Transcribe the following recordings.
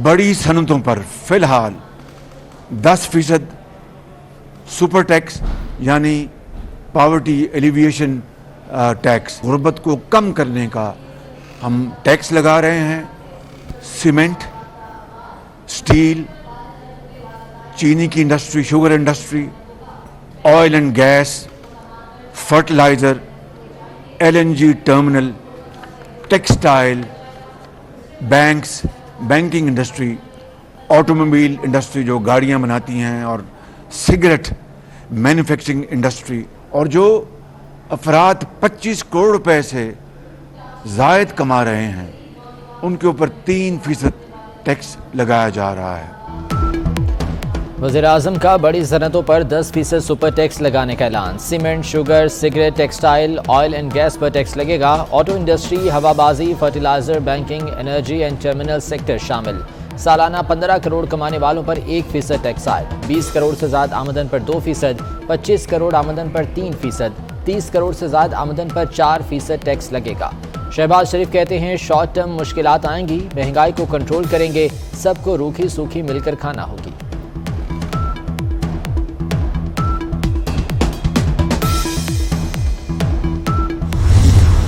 बड़ी सनतों पर फिलहाल 10% सुपर टैक्स यानी पॉवर्टी एलिविएशन टैक्स, गुर्बत को कम करने का हम टैक्स लगा रहे हैं। सीमेंट, स्टील, चीनी की industry, sugar industry, oil and gas, fertiliser, LNG terminal, textile, banks, banking industry, automobile industry जो गाड़ियां बनाती हैं, और सिगरेट मैन्युफैक्चरिंग इंडस्ट्री, और जो अफराद 25 करोड़ रुपए से ज़ायद कमा रहे हैं उनके ऊपर 3% टैक्स लगाया जा रहा है। वज़ीर-ए-आज़म का बड़ी सनतों पर 10% सुपर टैक्स लगाने का ऐलान। Cement, sugar, cigarette, textile, oil and gas पर टैक्स लगेगा। ऑटो इंडस्ट्री, हवाबाजी, fertiliser, banking, energy and terminal sector शामिल। सालाना 15 करोड़ कमाने वालों पर 1% टैक्स आए। 20 करोड़ से ज़्यादा आमदन पर 2%, 25 करोड़ आमदन पर 3%, 30 करोड़ से ज़्यादा आमदन पर 4% टैक्स लगेगा। शहबाज शरीफ कहते हैं शॉर्ट टर्म मुश्किलात आएंगी, महंगाई को कंट्रोल करेंगे, सबको रूखी सूखी मिलकर खाना होगी।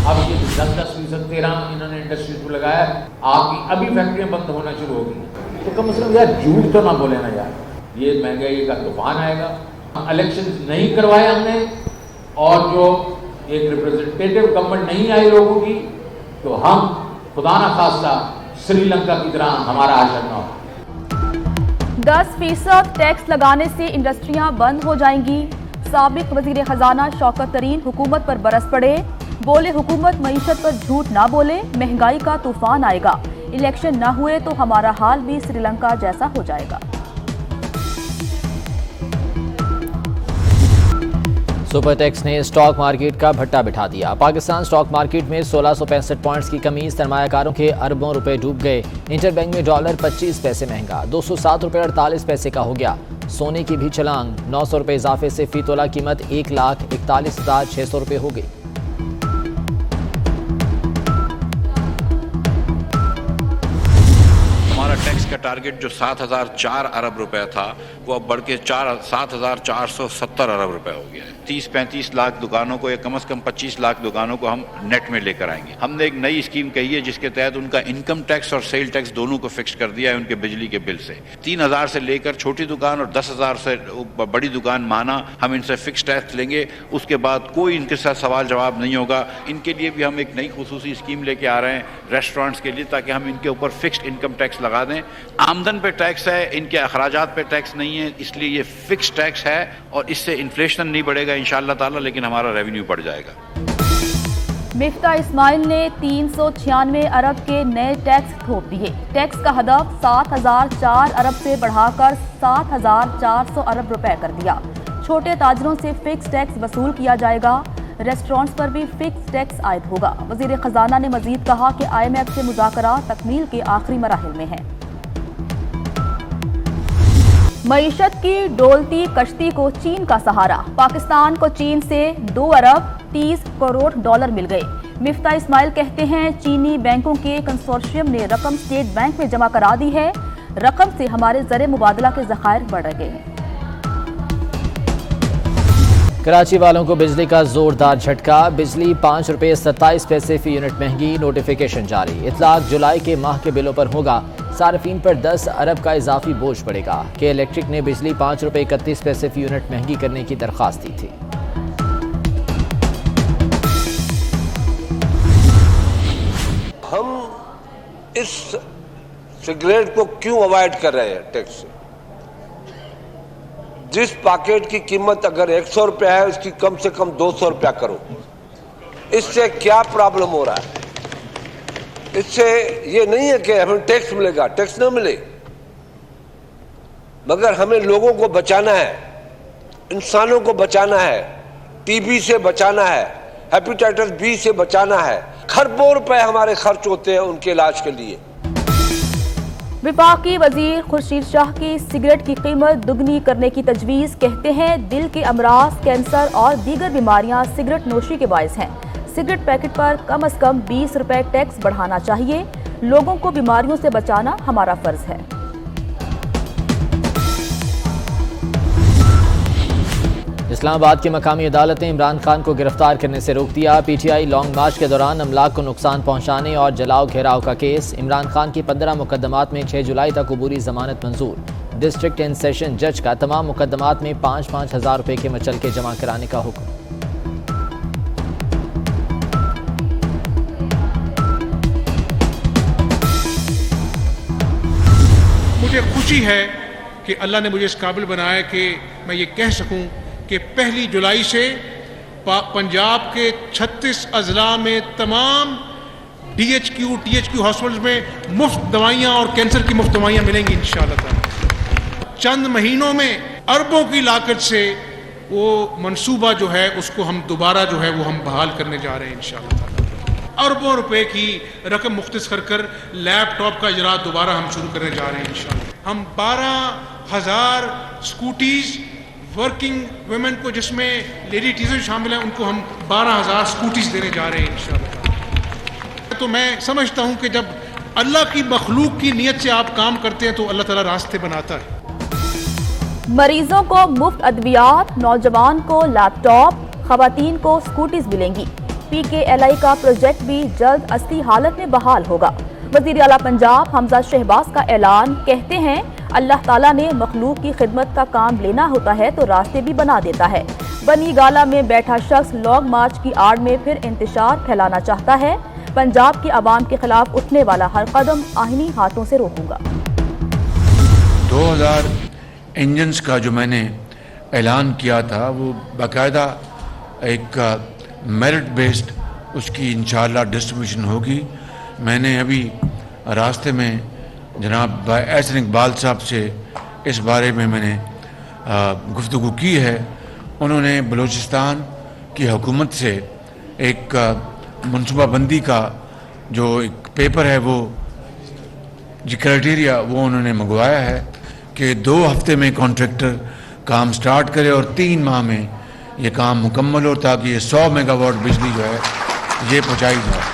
अब ये 10% 13 इन्होंने इंडस्ट्रीज को लगाया, आपकी अभी फैक्ट्रियां बंद होना शुरू हो गई, तो कम से कम यार झूठ तो ना बोले ना यार। ये महंगाई का तूफान आएगा। इलेक्शन नहीं करवाए हमने, और जो एक रिप्रेजेंटेटिव गवर्नमेंट नहीं आई लोगों की, तो हम खुदा ना खास्ता श्रीलंका की तरह हमारा आचरण ना हो। 10% टैक्स लगाने से इंडस्ट्रियां बंद हो जाएंगी। साबिक वजीर खजाना शौकत तरीन हुकूमत पर बरस पड़े, बोले हुकूमत मईशत पर झूठ ना बोले, महंगाई का तूफान आएगा, इलेक्शन ना हुए तो हमारा हाल भी श्रीलंका जैसा हो जाएगा। सुपर टैक्स ने स्टॉक मार्केट का भट्टा बिठा दिया। पाकिस्तान स्टॉक मार्केट में 1665 पॉइंट्स की कमी, सरमायाकारों के अरबों रुपए डूब गए। इंटरबैंक में डॉलर 25 पैसे महंगा, 207 रुपये 48 पैसे का हो गया। सोने की भी छलांग, 900 रुपये इजाफे से फी तोला कीमत 1,41,600 रुपये हो गई। टैक्स का टारगेट जो 7,004 अरब रुपए था, वो अब बढ़ के 7,470 अरब रुपए हो गया है। 30-35 लाख दुकानों को, या कम से कम 25 लाख दुकानों को हम नेट में लेकर आएंगे। हमने एक नई स्कीम कही है जिसके तहत उनका इनकम टैक्स और सेल टैक्स दोनों को फिक्स कर दिया है उनके बिजली के बिल से। 3,000 से लेकर छोटी दुकान और 10,000 से बड़ी दुकान माना हम इनसे फिक्स टैक्स लेंगे। उसके बाद कोई इनके साथ सवाल जवाब नहीं होगा। इनके लिए भी हम एक नई खुसूसी स्कीम लेके आ रहे हैं रेस्टोरेंट्स के लिए, ताकि हम इनके ऊपर फिक्स्ड इनकम टैक्स लगा दें। आमदन पे टैक्स है, इनके अखराजात पे टैक्स नहीं है, इसलिए ये फिक्स टैक्स है, और इससे इन्फ्लेशन नहीं बढ़ेगा इंशाअल्लाह ताला, लेकिन हमारा रेवेन्यू बढ़ जाएगा। मिफ्ता इस्माइल ने 396 अरब के नए टैक्स थोप दिए। टैक्स का हदफ 7,004 अरब से बढ़ाकर 7,400 अरब रुपए कर दिया। छोटे ताजरों से फिक्स टैक्स वसूल किया जाएगा। रेस्टोरेंट्स पर भी फिक्स टैक्स आयद होगा। वजीर खजाना ने मजीद कहा कि IMF से मुज़ाकरा तकमील के आखिरी मराहिल में है। मईशत की डोलती कश्ती को चीन का सहारा। पाकिस्तान को चीन से 2 अरब 30 करोड़ डॉलर मिल गए। मिफ्ता इस्माइल कहते हैं चीनी बैंकों के कंसोर्शियम ने रकम स्टेट बैंक में जमा करा दी है। रकम से हमारे ज़र मुबादला के ज़खायर बढ़ गए हैं। कराची वालों को बिजली का जोरदार झटका। बिजली 5 रुपये 27 पैसे फी यूनिट महंगी, नोटिफिकेशन जारी। इतलाक जुलाई के माह के बिलों पर होगा। सार्फिन पर 10 अरब का इजाफी बोझ पड़ेगा। के इलेक्ट्रिक ने बिजली 5 रुपये 31 पैसे फी यूनिट महंगी करने की दरख्वास्त दी थी। हम इस सिगरेट को क्यों अवॉइड कर रहे हैं टैक्स से? जिस पैकेट की कीमत अगर 100 रुपया है, उसकी कम से कम 200 रुपया करो। इससे क्या प्रॉब्लम हो रहा है? इससे ये नहीं है कि हमें टैक्स मिलेगा, टैक्स ना मिले, मगर हमें लोगों को बचाना है, इंसानों को बचाना है, टीबी से बचाना है, हेपेटाइटिस बी से बचाना है। खरबों रुपए हमारे खर्च होते हैं उनके इलाज के लिए। विफाकी वजीर खुर्शीद शाह की सिगरेट की कीमत दुगनी करने की तजवीज़। कहते हैं दिल के अमराज, कैंसर और दीगर बीमारियां सिगरेट नोशी के बायस हैं। सिगरेट पैकेट पर कम से कम 20 रुपए टैक्स बढ़ाना चाहिए। लोगों को बीमारियों से बचाना हमारा फर्ज है। इस्लामाबाद की मकामी अदालत ने इमरान खान को गिरफ्तार करने से रोक दिया। पीटीआई लॉन्ग मार्च के दौरान अमलाक को नुकसान पहुंचाने और जलाओ घेराव का केस। इमरान खान की 15 मुकदमात में 6 जुलाई तक अबूरी जमानत मंजूर। डिस्ट्रिक्ट एंड सेशन जज का तमाम मुकदमात में 5-5 हज़ार रुपये के मचलके जमा कराने का हुक्म। मुझे खुशी है कि अल्लाह ने मुझे इस काबिल बनाया कि मैं ये कह सकूं कि 1 जुलाई से पंजाब के 36 अजला में तमाम DHQ, THQ हॉस्पिटल्स में मुफ्त दवाइयाँ और कैंसर की मुफ्त दवाइयाँ मिलेंगी इंशाअल्लाह ताला। चंद महीनों में अरबों की लागत से वो मंसूबा जो है उसको हम दोबारा जो है वो हम बहाल करने जा रहे हैं इंशाअल्लाह ताला। अरबों रुपए की रकम मुख्तस कर लैपटॉप का इजरा दोबारा हम शुरू करने जा रहे हैं इंशाअल्लाह। हम 12,000 स्कूटीज वर्किंग वुमेन को, जिसमें लेडी टीचर शामिल हैं, उनको हम 12,000 स्कूटीज देने जा रहे हैं इंशाअल्लाह। तो मैं समझता हूं कि जब अल्लाह की मखलूक की नीयत से आप काम करते हैं तो अल्लाह ताला रास्ते बनाता है। मरीजों को मुफ्त अद्वियात, नौजवान को लैपटॉप, खवातीन को स्कूटीज मिलेंगी। PKLI का प्रोजेक्ट भी जल्द असली हालत में बहाल होगा। वज़ीर आला पंजाब हमजा शहबाज का ऐलान। कहते हैं अल्लाह ताला ने मखलूक की खिदमत का काम लेना होता है तो रास्ते भी बना देता है। बनी गाला में बैठा शख्स लॉन्ग मार्च की आड़ में फिर इंतशार फैलाना चाहता है। पंजाब की आवाम के खिलाफ उठने वाला हर कदम आहिनी हाथों से रोकूंगा। 2000 इंजन्स का जो मैंने ऐलान किया था वो बाकायदा एक मेरिट बेस्ड उसकी इंशाअल्लाह डिस्ट्रीब्यूशन होगी। मैंने अभी रास्ते में जनाब एहसन इकबाल साहब से इस बारे में मैंने गुफ्तगू की है। उन्होंने बलूचिस्तान की हुकूमत से एक मनसूबाबंदी का जो एक पेपर है वो जो क्राइटेरिया वो उन्होंने मंगवाया है कि 2 हफ्ते में कॉन्ट्रैक्टर काम स्टार्ट करे और 3 माह में ये काम मुकम्मल हो ताकि ये 100 मेगावाट बिजली जो है ये पहुँचाई जाए।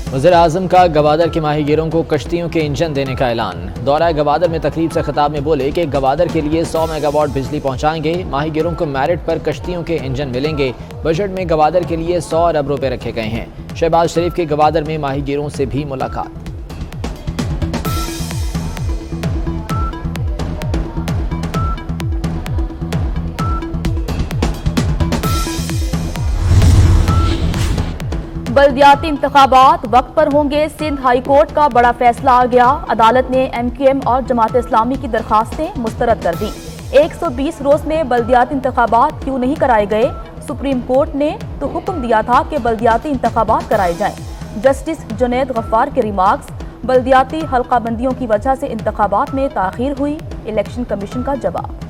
वज़ीर-ए-आज़म का गवादर के माहीगीरों को कश्तियों के इंजन देने का ऐलान। दौरा गवादर में तकरीब से खिताब में बोले कि गवादर के लिए 100 मेगावाट बिजली पहुंचाएंगे। माहीगीरों को मेरिट पर कश्तियों के इंजन मिलेंगे। बजट में गवादर के लिए 100 अरब रुपए रखे गए हैं। शहबाज शरीफ के गवादर में माहीगीरों से भी मुलाकात। बल्दियाती इंतखाबात वक्त पर होंगे। सिंध हाई कोर्ट का बड़ा फैसला आ गया। अदालत ने MQM और जमात इस्लामी की दरखास्तें मुस्तरद कर दी। 120 रोज में बल्दियाती इंतखाबात क्यों नहीं कराए गए? सुप्रीम कोर्ट ने तो हुक्म दिया था कि बल्दियाती इंतखाबात कराए जाएं। जस्टिस जुनैद गफ्फार के रिमार्क्स। बल्दियाती हल्काबंदियों की वजह से इंतखाबात में ताखीर हुई। इलेक्शन कमीशन का जवाब।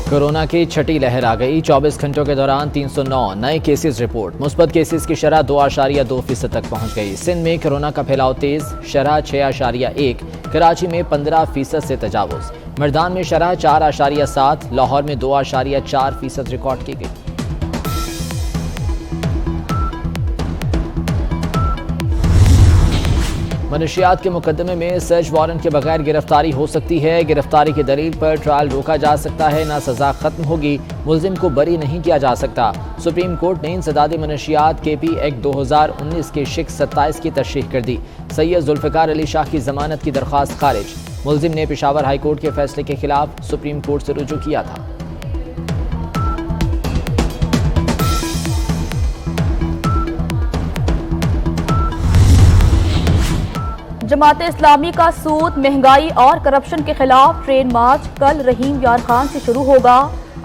कोरोना की छठी लहर आ गई। 24 घंटों के दौरान 309 नए केसेस रिपोर्ट। मुस्बत केसेस की शरह 2.2% तक पहुंच गई। सिंध में कोरोना का फैलाव तेज, शरह 6.1। कराची में 15% से तजावुज। मर्दान में शरह 4.7। लाहौर में 2.4% रिकॉर्ड की गई। मनशियात के मुकदमे में सर्च वारंट के बगैर गिरफ्तारी हो सकती है। गिरफ्तारी की दलील पर ट्रायल रोका जा सकता है, ना सजा खत्म होगी। मुल्जिम को बरी नहीं किया जा सकता। सुप्रीम कोर्ट ने इंसदादी मनशियात KP एक्ट 2019 के शिक 27 की तशरीह कर दी। सैयद जुल्फ़िकार अली शाह की जमानत की दरख्वास्त खारिज। मुल्जिम ने पेशावर हाई कोर्ट के फैसले के खिलाफ सुप्रीम कोर्ट से रुजू किया था। जमात इस्लामी का सूद, महंगाई और करप्शन के खिलाफ ट्रेन मार्च कल रहीम यार खान से शुरू होगा।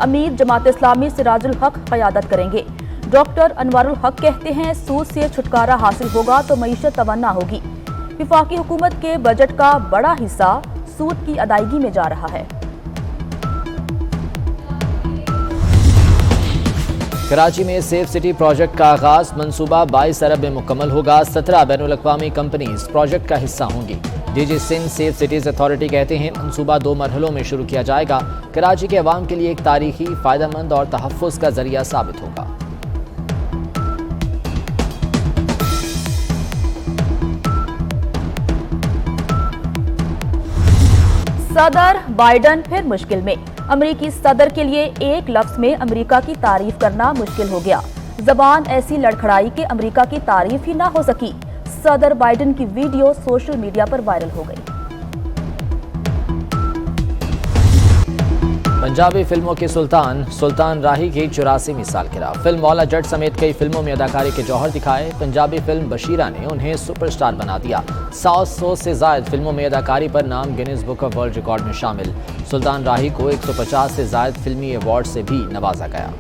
अमीर जमात इस्लामी सिराजुल हक क़यादत करेंगे। डॉक्टर अनवारुल हक कहते हैं सूद से छुटकारा हासिल होगा तो मईशत तवन्ना होगी। वफाकी हुकूमत के बजट का बड़ा हिस्सा सूद की अदायगी में जा रहा है। कराची में सेफ सिटी प्रोजेक्ट का आगाज। मंसूबा 22 अरब में मुकम्मल होगा। 17 बैनुल-अक़वामी कंपनीज प्रोजेक्ट का हिस्सा होंगी। DG Sindh safe cities authority कहते हैं मंसूबा 2 मरहलों में शुरू किया जाएगा। कराची के अवाम के लिए एक तारीखी, फायदेमंद और तहफ़्फ़ुज़ का जरिया साबित होगा। सदर बाइडन फिर मुश्किल में। अमेरिकी सदर के लिए एक लफ्ज में अमेरिका की तारीफ करना मुश्किल हो गया। जबान ऐसी लड़खड़ाई कि अमेरिका की तारीफ ही ना हो सकी। सदर बाइडन की वीडियो सोशल मीडिया पर वायरल हो गई। पंजाबी फिल्मों के सुल्तान राही की 84वीं सालगिरह। फिल्म मौला जट समेत कई फिल्मों में अदाकारी के जौहर दिखाए। पंजाबी फिल्म बशीरा ने उन्हें सुपरस्टार बना दिया। 100 से ज्यादा फिल्मों में अदाकारी पर नाम Guinness book of world record में शामिल। सुल्तान राही को 150 से ज्यादा फिल्मी अवार्ड से भी नवाजा गया।